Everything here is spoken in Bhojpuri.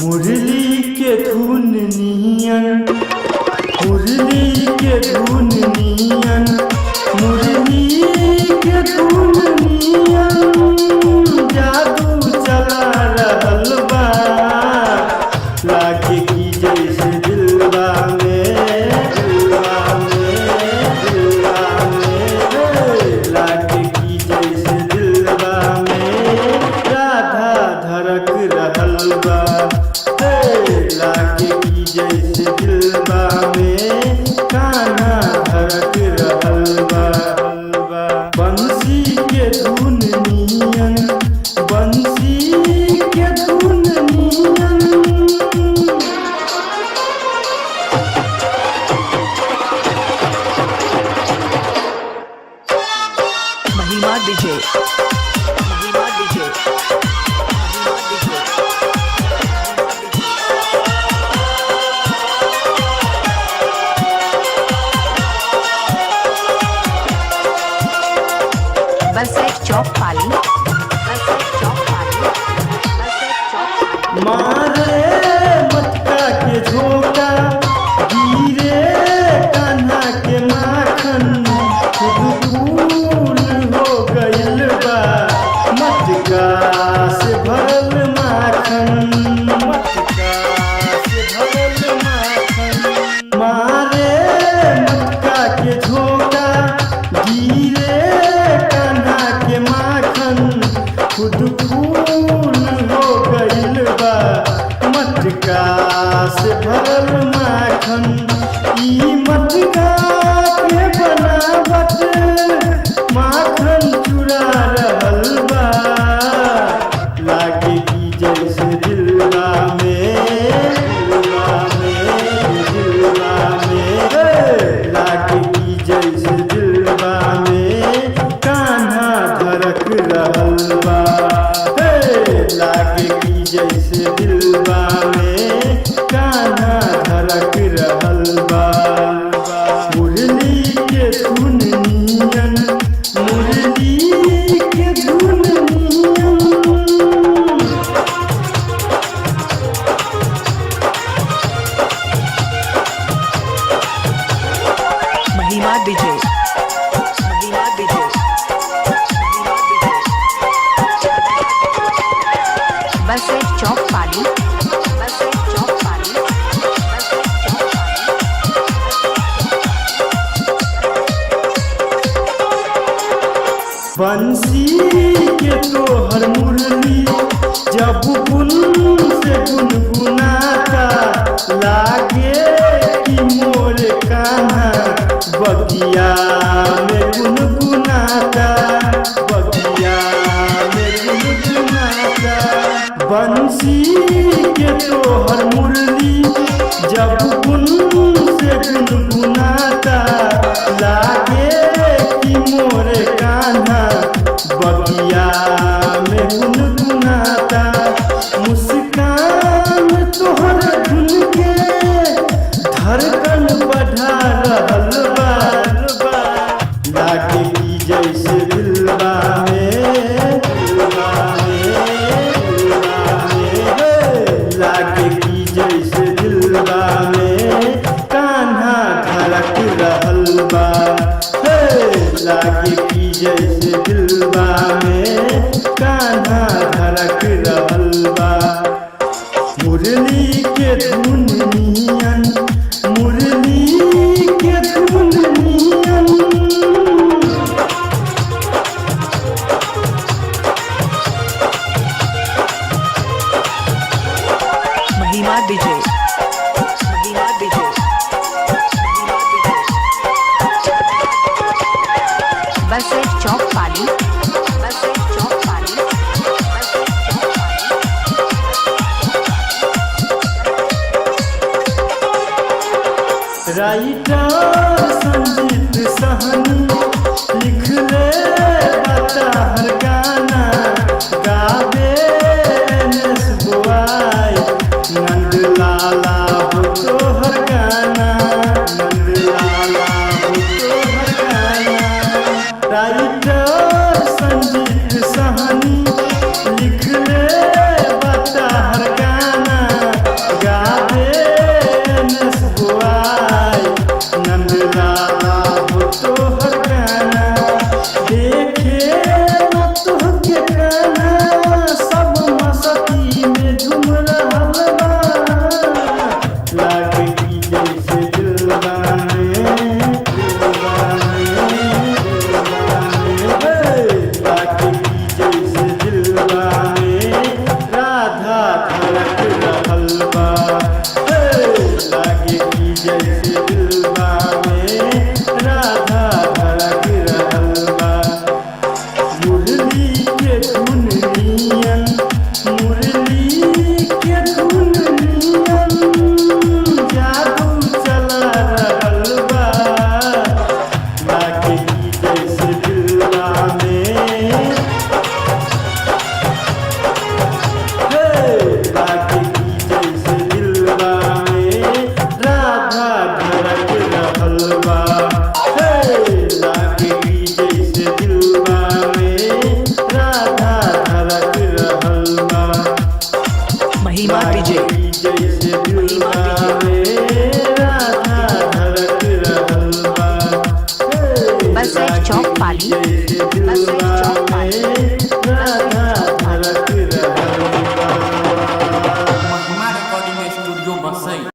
मुरली के धुन नियन, मुरली के धुन नियन, मुरली के धुन नियन जादू चला रहल बा। लागे की जैसे दिलवा में, दिलवा में, दिलवा में, लागे की जैसे दिलवा में राधा धड़क रहल बा। लागे की जैसे दिलवा में कान्हा धड़क रहल बा। बंसी के धुन नियन, बंसी के धुन नियन। महिमा डीजे, महिमा डीजे, महिमा डीजे। बस एक चौक पाली, बस एक चौक पाली, बस एक चौक पाली। मारे मटका के झोंका, गिरे कान्हा के माखन, खुद फूल हो गइल बा। मटका से भरल माखन, मटका से भरल माखन। मारे मटका के झोंका, गिरे कान्हा के माखन, खुद फूल हो गइल बा। मटका से भरल माखन, ई मटका के बनावट माखन चुरा रहल बा। लागे की जैसे दिलवा में, दिलवा में, दिलवा में, लागे की जैसे दिलवा में कान्हा धड़क रहल बा। लागे की जैसे दिलवा में कान्हा धड़क रहल बा। मुरली के धुन नियन, मुरली के धुन नियन। महिमा डीजे, महिमा डीजे, महिमा डीजे। बस एक चौक पाली, बस एक चौक पाली, बस एक चौक पाली। बंसी के तोहर मुरली जब गुन से गुनगुनाता, लागे कि मोर कान्हा बगिया में गुनगुनाता, बगिया में गुनगुनाता। बंसी के तोहर मुरली जब गुन से गुनगुनाता, लागे कि मोर कान्हा बगिया में गुनगुनाता। मुस्कान तोहर धुन के धड़कन बढ़ा रहल बा। लागे की जैसे दिलवा में, दिलवा में, दिलवा में, लागे की जैसे दिलवा में कान्हा धड़क रहल बा। लागे की जैसे दिलवा में कान्हा धड़क रहल बा। मुरली के धुन नियन, मुरली के धुन नियन। महिमा डीजे, महिमा डीजे, महिमा डीजे। बस एक चौक पाली, बस एक चौक पाली, बस एक चौक पाली। राइटर संजीत सहनी लिखले बता हर गाना, गावे एनएस बुआई। नंद लाला हो तोहर गाना, नंद लाला हो तोहर गाना। राइटर संजीत सहनी लिखले बता हर गाना, महिमा डीजे जैसे दिलवा में राधा धड़क रहल बा। बस एक चौक पाली, बस एक चौक पाली, राधा धड़क रहल बा। महिमा रिकॉर्डिंग स्टूडियो बसई।